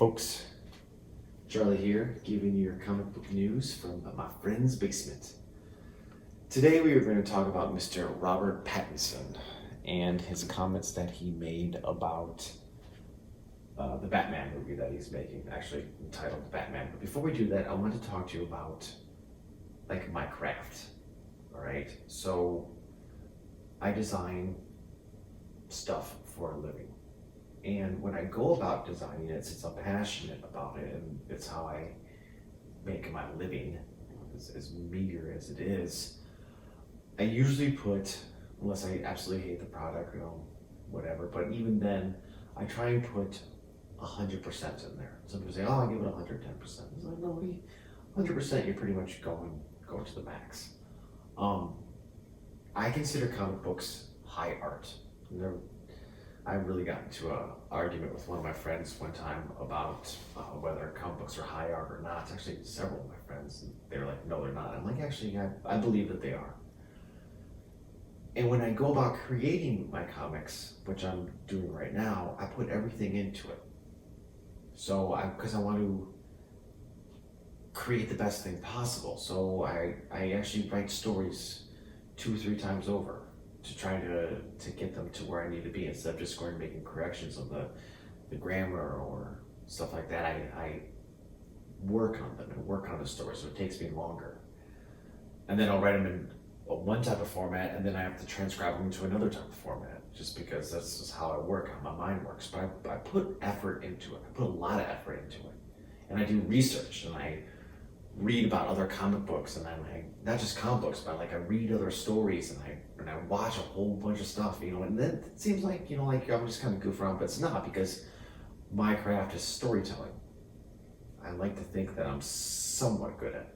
folks, Charlie here, giving you your comic book news from my friend's basement. Today we are going to talk about Mr. Robert Pattinson and his comments that he made about the Batman movie that he's making, actually entitled The Batman. But before we do that, I want to talk to you about my craft. All right, so I design stuff for a living. And when I go about designing it, since I'm passionate about it and it's how I make my living, as meager as it is, I usually put, unless I absolutely hate the product, whatever, but even then, I try and put 100% in there. Some people say, oh, I give it 110%. It's like, no, 100%, you're pretty much going to the max. I consider comic books high art. I really got into an argument with one of my friends one time about whether comic books are high art or not. Actually, several of my friends, and they were like, no, they're not. I'm like, actually, I believe that they are. And when I go about creating my comics, which I'm doing right now, I put everything into it. So because I want to create the best thing possible. So I actually write stories 2 or 3 times over to try to get them to where I need to be, instead of just going and making corrections on the grammar or stuff like that. I work on them and work on the story, so it takes me longer. And then I'll write them in one type of format, and then I have to transcribe them into another type of format, just because that's just how I work, how my mind works. But I put effort into it. I put a lot of effort into it. And I do research, and I read about other comic books, and not just comic books, but I read other stories, and I watch a whole bunch of stuff, and then it seems like I'm just kind of goofing around, but it's not, because my craft is storytelling. I like to think that I'm somewhat good at it.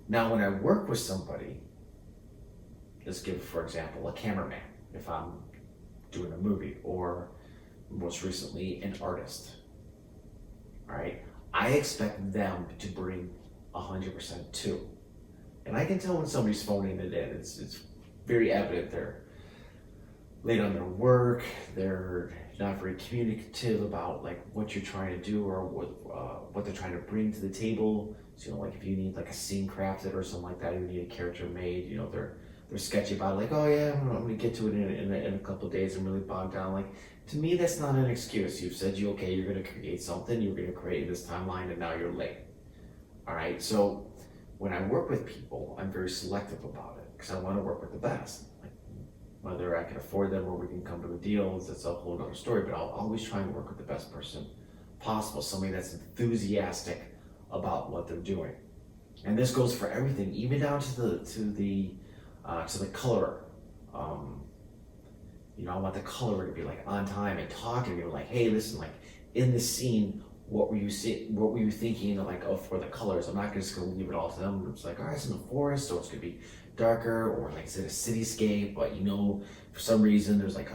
Now, when I work with somebody, let's give, for example, a cameraman, if I'm doing a movie, or most recently, an artist, all right? I expect them to bring 100% too. And I can tell when somebody's phoning it in. It's very evident they're late on their work, they're not very communicative about what you're trying to do, or what they're trying to bring to the table. So if you need a scene crafted or something like that, you need a character made, they're sketchy about it, oh yeah, I'm gonna get to it in a couple of days. I'm really bogged down. To me, that's not an excuse. You've said you're gonna create something, you're gonna create this timeline, and now you're late. All right, so when I work with people, I'm very selective about it, because I want to work with the best. Whether I can afford them or we can come to a deal, that's a whole other story, but I'll always try and work with the best person possible, somebody that's enthusiastic about what they're doing. And this goes for everything, even down to the colorer. I want the colorer to be on time and talk to me hey, listen, in this scene, what were you thinking for the colors? I'm not just gonna leave it all to them. It's all right, it's in the forest, so it's gonna be darker, or it's in a cityscape, but for some reason there's an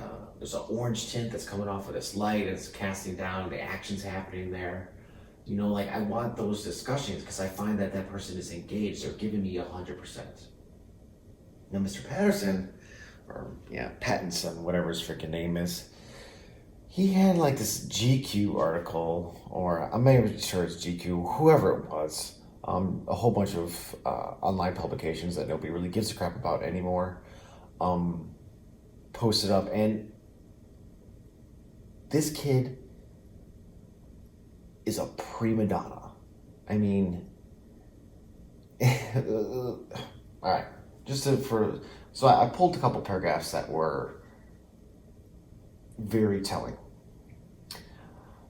orange tint that's coming off of this light, and it's casting down, and the action's happening there. I want those discussions, because I find that person is engaged. They're giving me 100%. Now, Mr. Pattinson, whatever his freaking name is, he had this GQ article, or I'm not even sure it's GQ, whoever it was, a whole bunch of online publications that nobody really gives a crap about anymore, posted up, and this kid is a prima donna. I mean, all right. So I pulled a couple paragraphs that were very telling.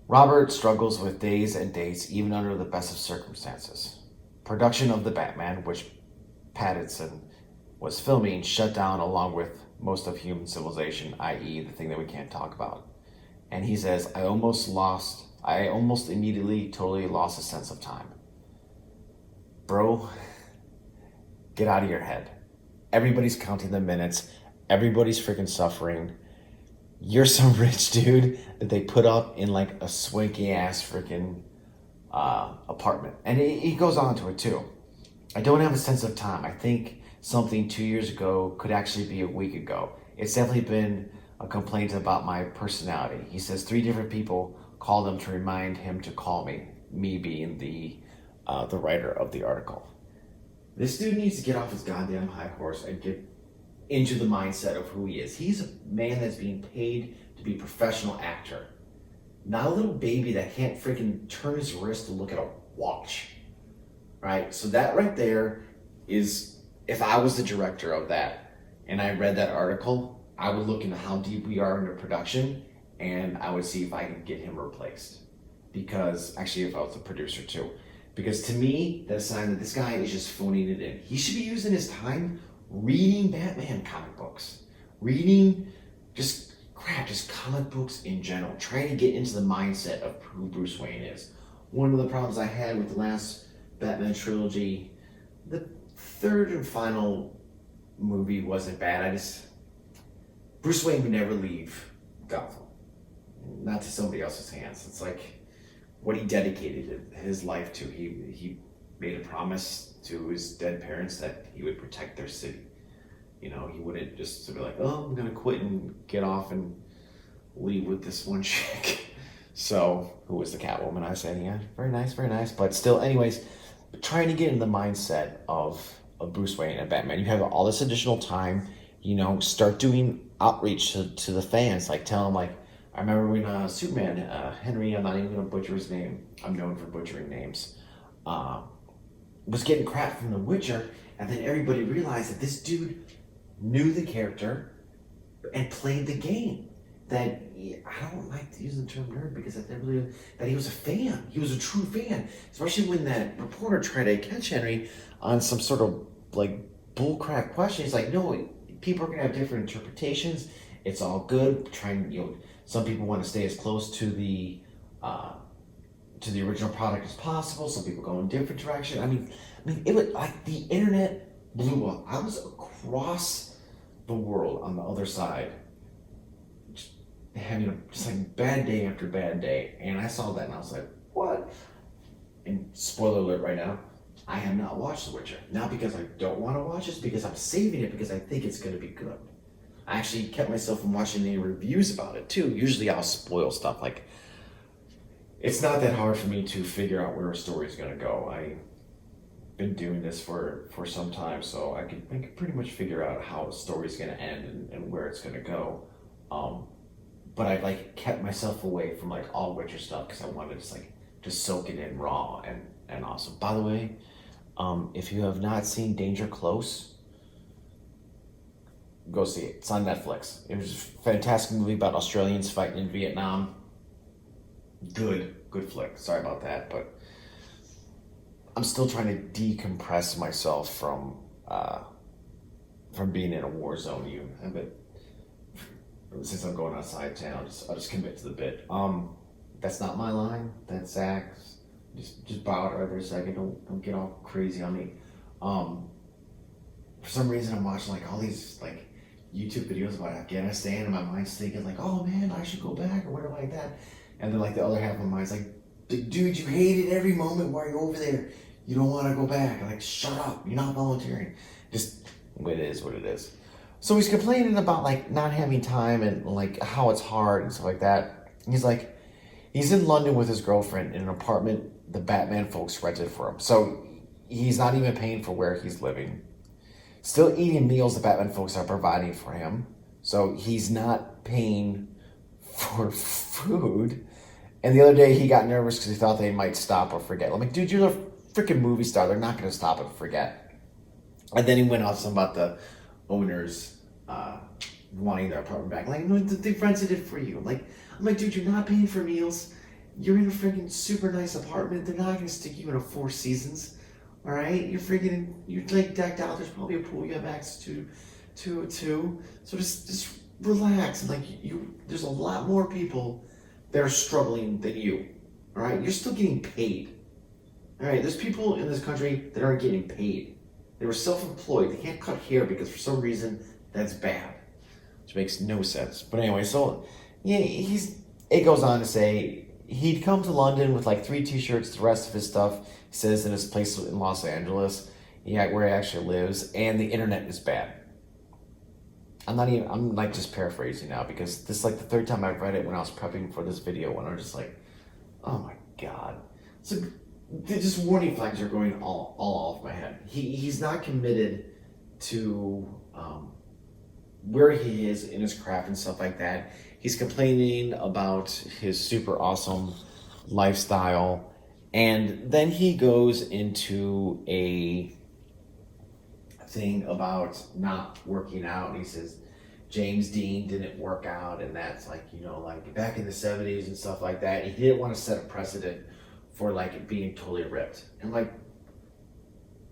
Robert struggles with days and dates, even under the best of circumstances. Production of The Batman, which Pattinson was filming, shut down along with most of human civilization, i.e. the thing that we can't talk about. And he says, I almost immediately totally lost a sense of time. Bro, get out of your head. Everybody's counting the minutes. Everybody's freaking suffering. You're some rich dude that they put up in a swanky ass freaking apartment. And he goes on to it too. I don't have a sense of time. I think something 2 years ago could actually be a week ago. It's definitely been a complaint about my personality. He says 3 different people call them to remind him to call me. Me being the writer of the article. This dude needs to get off his goddamn high horse and get into the mindset of who he is. He's a man that's being paid to be a professional actor, not a little baby that can't freaking turn his wrist to look at a watch. Right? So that right there is, if I was the director of that and I read that article, I would look into how deep we are into production and I would see if I can get him replaced. Because, actually, if I was the producer too. Because to me, that's a sign that this guy is just phoning it in. He should be using his time reading Batman comic books. Reading just comic books in general. Trying to get into the mindset of who Bruce Wayne is. One of the problems I had with the last Batman trilogy, the third and final movie wasn't bad. Bruce Wayne would never leave Gotham. Not to somebody else's hands. It's like what he dedicated his life to. He made a promise to his dead parents that he would protect their city. You know, he wouldn't just be like, oh, I'm gonna quit and get off and leave with this one chick. So, who was the Catwoman? I said, yeah, very nice, very nice. But still, anyways, trying to get in the mindset of Bruce Wayne and Batman. You have all this additional time, you know, start doing outreach to the fans. Like, tell them, like, I remember when Superman, Henry, I'm not even going to butcher his name. I'm known for butchering names. Was getting crap from The Witcher, and then everybody realized that this dude knew the character and played the game. That I don't like to use the term nerd because that he was a fan. He was a true fan, especially when that reporter tried to catch Henry on some sort of like bullcrap question. He's like, no, people are gonna have different interpretations. It's all good. Some people want to stay as close to the original product as possible. Some people go in different direction. I mean, it was like the internet blew up. I was across the world on the other side, having just like bad day after bad day, and I saw that and I was like, what? And spoiler alert right now, I have not watched The Witcher. Not because I don't want to watch it, because I'm saving it because I think it's going to be good. I actually kept myself from watching any reviews about it too. Usually I'll spoil stuff. Like, it's not that hard for me to figure out where a story is going to go. I've been doing this for some time, so I can pretty much figure out how a story is going to end and where it's going to go. But I like kept myself away from like all Witcher stuff because I wanted to just soak it in raw and awesome. By the way, if you have not seen Danger Close, go see it. It's on Netflix. It was a fantastic movie about Australians fighting in Vietnam. Good flick. Sorry about that, but I'm still trying to decompress myself from being in a war zone. Since I'm going outside town, I'll just commit to the bit. That's not my line. That's Zach's. Just bow out right there a second. Don't get all crazy on me. For some reason, I'm watching like all these like YouTube videos about Afghanistan, and my mind's thinking like, oh man, I should go back or whatever like that. And then like the other half of my mind's like, dude, you hated every moment while you're over there. You don't want to go back. Like, shut up. You're not volunteering. Just it is what it is. So he's complaining about like not having time and like how it's hard and stuff like that. He's like, he's in London with his girlfriend in an apartment the Batman folks rented for him. So he's not even paying for where he's living. Still eating meals the Batman folks are providing for him. So he's not paying for food. And the other day he got nervous because he thought they might stop or forget. I'm like, dude, you're a freaking movie star. They're not going to stop and forget. And then he went on something about the owners wanting their apartment back. Like, no, they rented it for you. I'm like, dude, you're not paying for meals. You're in a freaking super nice apartment. They're not gonna stick you in a Four Seasons. All right, you're like decked out. There's probably a pool you have access to too. So just relax. And there's a lot more people that are struggling than you. All right, you're still getting paid. All right, there's people in this country that aren't getting paid. They were self-employed. They can't cut hair because for some reason that's bad, which makes no sense. But anyway, so yeah, it goes on to say he'd come to London with like 3 t-shirts, the rest of his stuff, he says, in his place in Los Angeles, where he actually lives, and the internet is bad. I'm like just paraphrasing now because this is like the 3rd time I've read it when I was prepping for this video, when I was just like, Oh my God. So just warning flags are going all off my head. He's not committed to where he is in his craft and stuff like that. He's complaining about his super awesome lifestyle, and then he goes into a thing about not working out, and he says James Dean didn't work out, and that's like, like back in the 70s and stuff like that. He didn't want to set a precedent for like being totally ripped, and like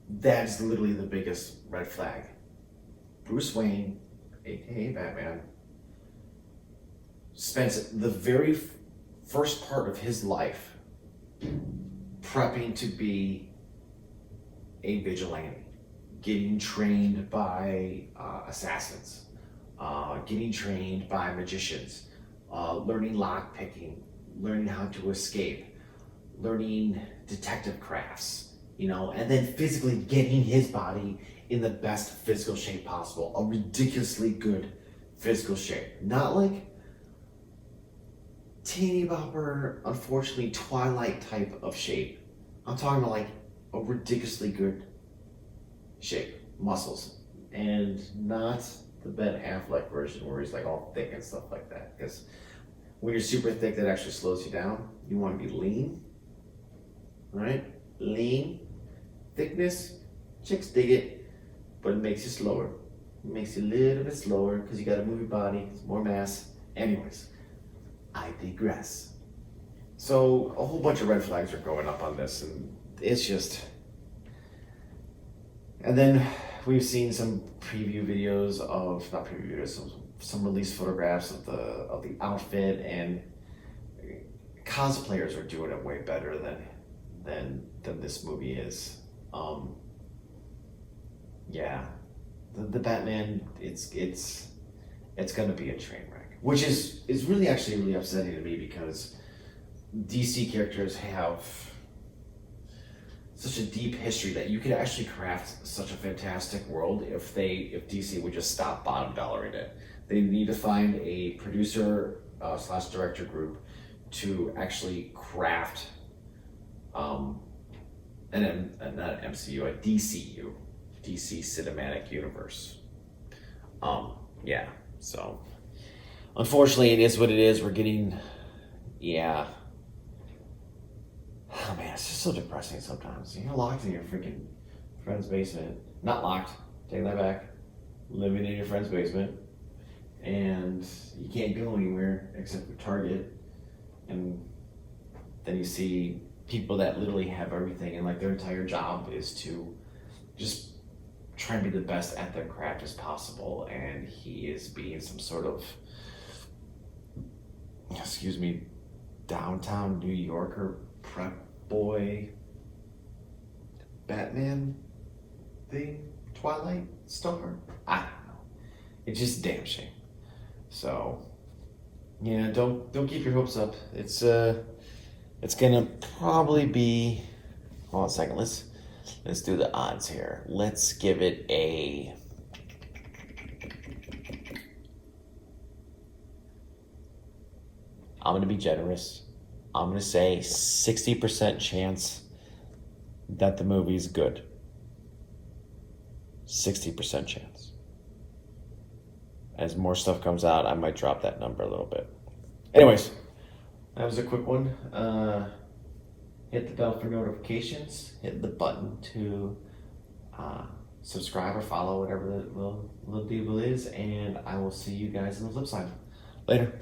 that's literally the biggest red flag. Bruce Wayne, aka Batman, spends the very first part of his life prepping to be a vigilante, getting trained by assassins, getting trained by magicians, learning lock picking, learning how to escape, learning detective crafts, and then physically getting his body in the best physical shape possible, a ridiculously good physical shape. Not like teeny bopper, unfortunately, Twilight type of shape. I'm talking about like a ridiculously good shape, muscles, and not the Ben Affleck version where he's like all thick and stuff like that. Because when you're super thick, that actually slows you down. You want to be lean, right? Lean, thickness, chicks dig it, but it makes you slower. It makes you a little bit slower because you got to move your body, it's more mass. Anyways, I digress. So a whole bunch of red flags are going up on this, and it's just. And then we've seen some preview videos of, not preview videos, some release photographs of the outfit, and cosplayers are doing it way better than this movie is. Yeah, the Batman, it's gonna be a train wreck, which is really actually really upsetting to me because DC characters have such a deep history that you could actually craft such a fantastic world if DC would just stop bottom dollaring it. They need to find a producer slash director group to actually craft not an MCU, a DCU, DC Cinematic Universe. Yeah, so unfortunately it is what it is. We're getting, yeah. Oh man, it's just so depressing sometimes. You're locked in your freaking friend's basement. Not locked, take that back. Living in your friend's basement. And you can't go anywhere except for Target. And then you see people that literally have everything, and like their entire job is to just try and be the best at their craft as possible. And he is being some sort of, downtown New Yorker prep boy Batman thing, Twilight star. I don't know. It's just a damn shame. So yeah, don't keep your hopes up. It's gonna probably be. Hold on a second. Let's do the odds here. Let's give it a. I'm gonna be generous. I'm going to say 60% chance that the movie's good. 60% chance. As more stuff comes out, I might drop that number a little bit. Anyways, that was a quick one. Hit the bell for notifications. Hit the button to subscribe or follow, whatever the little deal is. And I will see you guys on the flip side. Later.